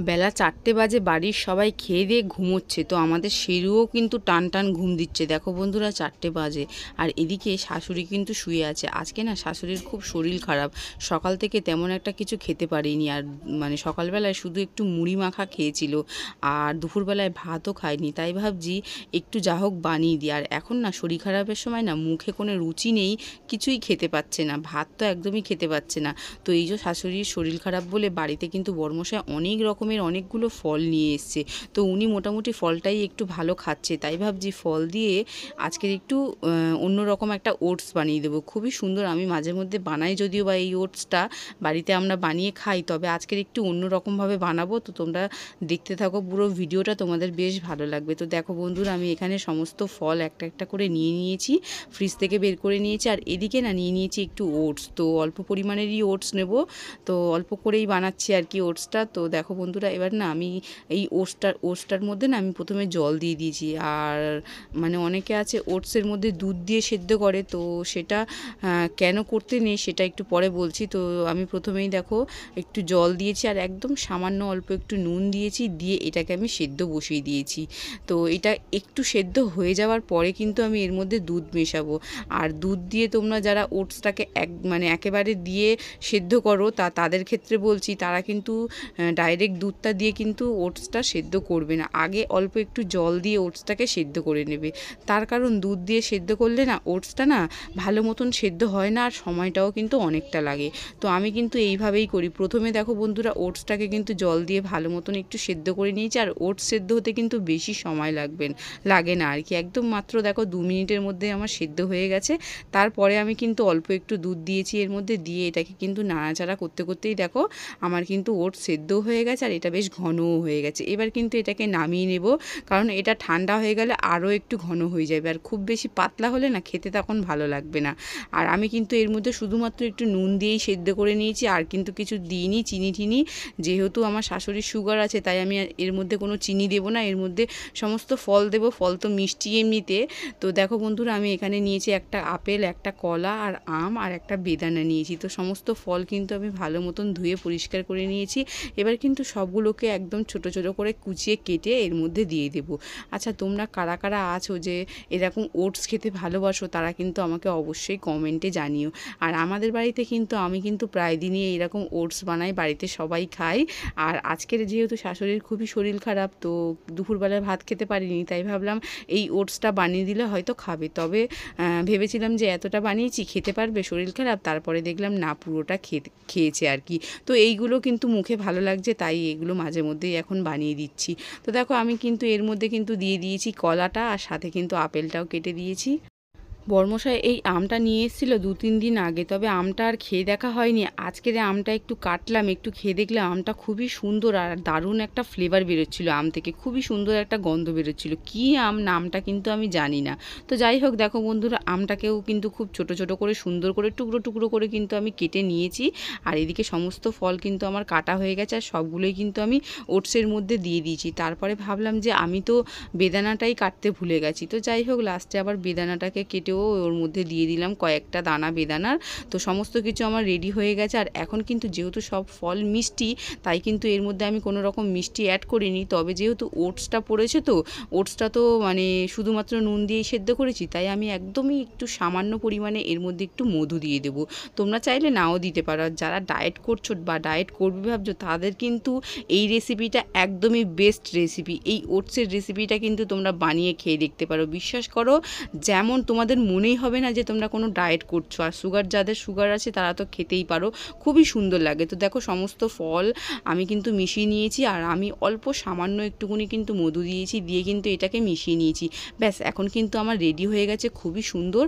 বেলা 4টে বাজে, বাড়ির সবাই খেয়ে দিয়ে ঘুমোচ্ছে, তো আমাদের শেরুও কিন্তু টান টান ঘুম দিচ্ছে। দেখো বন্ধুরা, 4টে বাজে আর এদিকে শাশুড়ি কিন্তু শুয়ে আছে। আজকে না শাশুড়ির খুব শরীর খারাপ, সকাল থেকে তেমন একটা কিছু খেতে পারিনি। আর মানে সকালবেলায় শুধু একটু মুড়ি মাখা খেয়েছিল, আর দুপুরবেলায় ভাতও খায়নি। তাই ভাবছি একটু যা হোক বানিয়ে দিই। আর এখন না শরীর খারাপের সময় না মুখে কোনো রুচি নেই, কিছুই খেতে পাচ্ছে না, ভাত তো একদমই খেতে পাচ্ছে না। তো এই যে শাশুড়ির শরীর খারাপ বলে বাড়িতে কিন্তু বড়মশাই অনেক রকমের অনেকগুলো ফল নিয়ে এসছে। তো উনি মোটামুটি ফলটাই একটু ভালো খাচ্ছে, তাই ভাবছি ফল দিয়ে আজকের একটু অন্যরকম একটা ওটস বানিয়ে দেবো। খুবই সুন্দর, আমি মাঝে মধ্যে বানাই যদিও বা এই ওটসটা বাড়িতে আমরা বানিয়ে খাই, তবে আজকের একটু অন্যরকমভাবে বানাবো। তো তোমরা দেখতে থাকো পুরো ভিডিওটা, তোমাদের বেশ ভালো লাগবে। তো দেখো বন্ধুরা, আমি এখানে সমস্ত ফল একটা একটা করে নিয়ে নিয়েছি, ফ্রিজ থেকে বের করে নিয়েছি। আর এদিকে না নিয়ে নিয়েছি একটু ওটস, তো অল্প পরিমাণেরই ওটস নেব, তো অল্প করেই বানাচ্ছি আর কি ওটসটা। তো দেখো বন্ধুরা, এবার না আমি এই ওটসটার মধ্যে না আমি প্রথমে জল দিয়ে দিয়েছি। আর মানে অনেকে আছে ওটসের মধ্যে দুধ দিয়ে সেদ্ধ করে, তো সেটা কেন করতে নেই সেটা একটু পরে বলছি। তো আমি প্রথমেই দেখো একটু জল দিয়েছি আর একদম সামান্য অল্প একটু নুন দিয়েছি, দিয়ে এটাকে আমি সেদ্ধ বসিয়ে দিয়েছি। তো এটা একটু সেদ্ধ হয়ে যাওয়ার পরে কিন্তু আমি এর মধ্যে দুধ মেশাবো। আর দুধ দিয়ে তোমরা যারা ওটসটাকে মানে একেবারে দিয়ে সেদ্ধ করো, তাদের ক্ষেত্রে বলছি, তারা কিন্তু ডাইরেক্ট দুধটা দিয়ে কিন্তু ওটসটা সেদ্ধ করবে না, আগে অল্প একটু জল দিয়ে ওটসটাকে সেদ্ধ করে নেবে। তার কারণ দুধ দিয়ে সেদ্ধ করলে না ওটসটা না ভালো মতন সেদ্ধ হয় না, আর সময়টাও কিন্তু অনেকটা লাগে। তো আমি কিন্তু এইভাবেই করি। প্রথমে দেখো বন্ধুরা, ওটসটাকে কিন্তু জল দিয়ে ভালো মতন একটু সেদ্ধ করে নিয়েছি। আর ওটস সেদ্ধ হতে কিন্তু বেশি সময় লাগে না আর কি, একদম মাত্র দেখো 2 মিনিটের মধ্যে আমার সেদ্ধ হয়ে গেছে। তারপরে আমি কিন্তু অল্প একটু দুধ দিয়েছি এর মধ্যে, দিয়ে এটাকে কিন্তু নাড়াচাড়া করতে করতেই দেখো আমার কিন্তু ওটস সেদ্ধও হয়ে গেছে, আর এটা বেশ ঘনও হয়ে গেছে। এবার কিন্তু এটাকে নামিয়ে নেব, কারণ এটা ঠান্ডা হয়ে গেলে আরও একটু ঘন হয়ে যাবে, আর খুব বেশি পাতলা হলে না খেতে তখন ভালো লাগবে না। আর আমি কিন্তু এর মধ্যে শুধুমাত্র একটু নুন দিয়েই সেদ্ধ করে নিয়েছি, আর কিন্তু কিছু দিইনি চিনি টিনি। যেহেতু আমার শাশুড়ির সুগার আছে, তাই আমি এর মধ্যে কোনো চিনি দেবো না, এর মধ্যে সমস্ত ফল দেবো, ফল তো মিষ্টি এমনিতে। তো দেখো বন্ধুরা, আমি এখানে নিয়েছি একটা আপেল, একটা কলা, আর আম, আর একটা বেদানা নিয়েছি। তো সমস্ত ফল কিন্তু আমি ভালো মতন ধুয়ে পরিষ্কার করে নিয়েছি। এবার কিন্তু সবগুলোকে একদম ছোট ছোট করে কুচিয়ে কেটে এর মধ্যে দিয়ে দেবো। আচ্ছা, তোমরা কারা কারা আছো যে এরকম ওটস খেতে ভালোবাসো, তারা কিন্তু আমাকে অবশ্যই কমেন্টে জানিও। আর আমাদের বাড়িতে কিন্তু আমি কিন্তু প্রায় দিনই এইরকম ওটস বানাই, বাড়িতে সবাই খাই। আর আজকের যেহেতু শাশুড়ির খুবই শরীর খারাপ, তো দুপুরবেলায় ভাত খেতে পারিনি, তাই ভাবলাম এই ওটসটা বানিয়ে দিলে হয়তো খাবে। তবে ভেবেছিলাম যে এতটা বানিয়েছি খেতে পারবে, শরীর খারাপ, তারপরে দেখলাম না, পুরোটা খেয়েছে আর কি। তো এইগুলো কিন্তু মুখে ভালো লাগছে, তাই এগুলো মাঝে মধ্যেই এখন বানিয়ে দিচ্ছি। তো দেখো, আমি কিন্তু এর মধ্যে কিন্তু দিয়ে দিয়েছি কলাটা, আর সাথে কিন্তু আপেলটাও কেটে দিয়েছি। বর্মশাই এই আমটা নিয়ে এসেছিলো 2-3 দিন আগে, তবে আমটা আর খেয়ে দেখা হয়নি। আজকের আমটা একটু কাটলাম, একটু খেয়ে দেখলাম আমটা খুবই সুন্দর, আর দারুণ একটা ফ্লেভার বেরোচ্ছিলো আম থেকে, খুবই সুন্দর একটা গন্ধ বেরোচ্ছিলো। কী আম নামটা কিন্তু আমি জানি না। তো যাই হোক, দেখো বন্ধুরা, আমটাকেও কিন্তু খুব ছোট ছোট করে সুন্দর করে টুকরো টুকরো করে কিন্তু আমি কেটে নিয়েছি। আর এদিকে সমস্ত ফল কিন্তু আমার কাটা হয়ে গেছে, আর সবগুলোই কিন্তু আমি ওটসের মধ্যে দিয়ে দিয়েছি। তারপরে ভাবলাম যে আমি তো বেদানাটাই কাটতে ভুলে গেছি। তো যাই হোক, লাস্টে আবার বেদানাটাকে কেটেও ওর মধ্যে দিয়ে দিলাম কয়েকটা দানা বেদানার। তো সমস্ত কিছু আমার রেডি হয়ে গেছে। আর এখন কিন্তু যেহেতু সব ফল মিষ্টি, তাই কিন্তু এর মধ্যে আমি কোনো রকম মিষ্টি অ্যাড করিনি। তবে যেহেতু ওটসটা পড়েছে, তো ওটসটা তো মানে শুধুমাত্র নুন দিয়েই সেদ্ধ করেছি, তাই আমি একদমই একটু সামান্য পরিমাণে এর মধ্যে একটু মধু দিয়ে দেবো। তোমরা চাইলে নাও দিতে পারো। আর যারা ডায়েট করছো বা ডায়েট করবে ভাবছো, তাদের কিন্তু এই রেসিপিটা একদমই বেস্ট রেসিপি। এই ওটসের রেসিপিটা কিন্তু তোমরা বানিয়ে খেয়ে দেখতে পারো। বিশ্বাস করো, যেমন তোমাদের মনেই হবে না যে তোমরা কোনো ডায়েট করছো। আর যাদের সুগার আছে তারা তো খেতেই পারো, খুবই সুন্দর লাগে। তো দেখো, সমস্ত ফল আমি কিন্তু মিশিয়ে নিয়েছি, আর আমি অল্প সামান্য একটুকুনি কিন্তু মধু দিয়েছি, দিয়ে কিন্তু এটাকে মিশিয়ে নিয়েছি। ব্যাস, এখন কিন্তু আমার রেডি হয়ে গেছে, খুবই সুন্দর।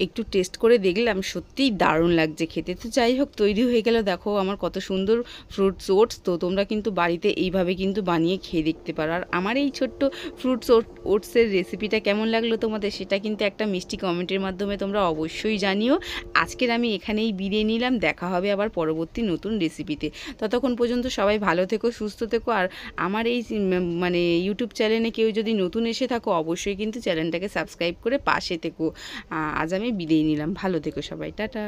একটু টেস্ট করে দেখলাম, সত্যিই দারুণ লাগছে খেতে। তো যাই হোক, তৈরি হয়ে গেল, দেখো আমার কত সুন্দর ফ্রুটস ওটস। তো তোমরা কিন্তু বাড়িতে এইভাবে কিন্তু বানিয়ে খেয়ে দেখতে পারো। আর আমার এই ছোট্ট ফ্রুটস ওটসের রেসিপিটা কেমন লাগলো তোমাদের, সেটা কিন্তু একটা মিষ্টি কমেন্টের মাধ্যমে তোমরা অবশ্যই জানিও। আজকের আমি এখানেই বিদায় নিলাম, দেখা হবে আবার পরবর্তী নতুন রেসিপিতে। ততক্ষণ পর্যন্ত সবাই ভালো থেকো, সুস্থ থেকো। আর আমার এই মানে ইউটিউব চ্যানেলে কেউ যদি নতুন এসে থাকো, অবশ্যই কিন্তু চ্যানেলটাকে সাবস্ক্রাইব করে পাশে থেকো। আজ আমি বিদায় নিলাম, ভালো থেকো সবাই, টাটা।